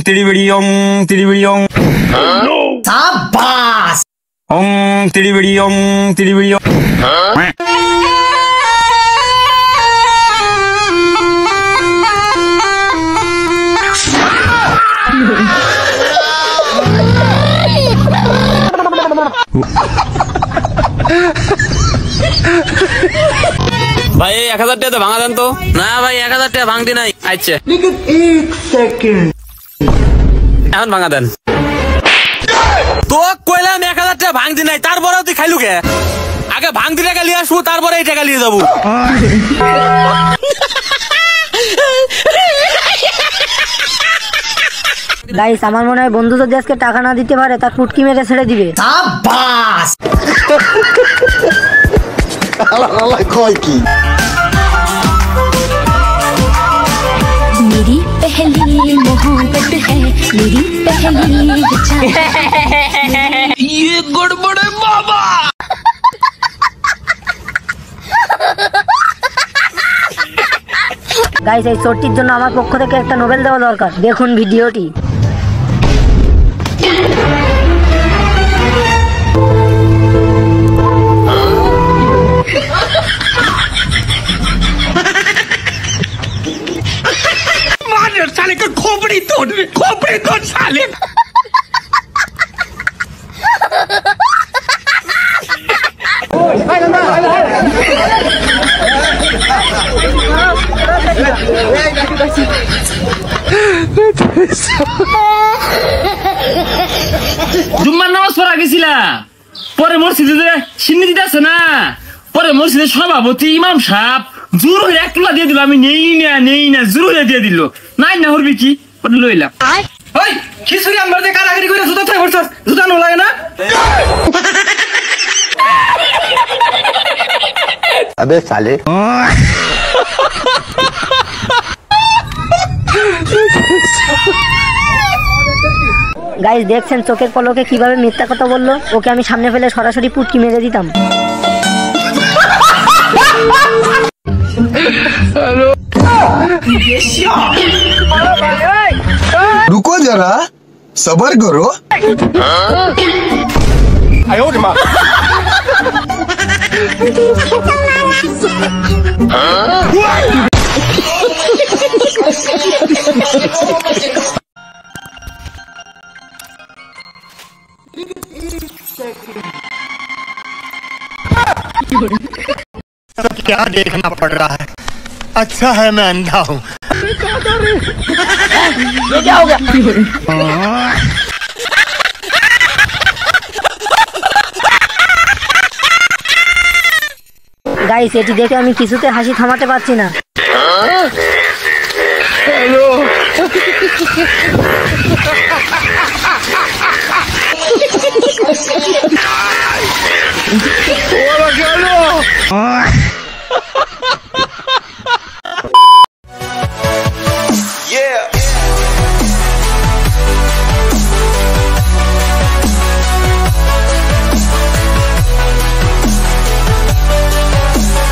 tiribidi ong tiribidi ong. Sabas. Ong tiribidi ong tiribidi ong. ভাই 1000 টাকা ভাঙা দেন তো। না ভাই 1000 টাকা ভাঙতি নাই। আচ্ছা एक सेकंड এখন ভাঙা দেন। তো কইলাম 1000 টাকা ভাঙতি নাই, তারপরেও তুই খাইলু কে? আগে ভাঙতি টাকা নিয়ে আসবো, তারপরে এই টাকা নিয়ে যাবো। গাইস আমার মনে হয় বন্ধু যদি আজকে টাকা না দিতে পারে তার পুটকি মেরে ছেড়ে দিবে। शाबाश আল্লাহ কয় কি मेरी पहली मोहब्बत है मेरी पहली ये गड़बड़ है बाबा। গাইস এই চোরটির জন্য আমার পক্ষ থেকে একটা নোবেল দেওয়া দরকার। দেখুন ভিডিওটি। साले का खोपड़ी तोड़ साले। জুম্মার নামাজ পড়া গেছিলা, পরে মসজিদে সিন্নি দিতে আছে না, পরে মসজিদের সভাপতি ইমাম সাহেব জোর হয়ে 1 তোলা দিয়ে দিল। আমি নেই না জোর হয়ে দিয়ে দিল। নাই না হরবি কি পরে লইলাম। ওই খিচুড়ি আমার যে কারাগারি করে জুতা থাই বসছ, জুতা নো লাগে না? अबे साले গাইস দেখছেন চোখের পলকে কিভাবে মিথ্যা কথা বললো। ওকে আমি সামনে ফেলে সরাসরি পুটকি মেরে দিতাম। रुको जरा सबर करो क्या देखना पड़ रहा है? अच्छा है मैं अंधा हूँ। ये क्या हो गया? গাইস এটি দেখে আমি কিছুতে হাসি থামাতে পারছি না। হ্যালো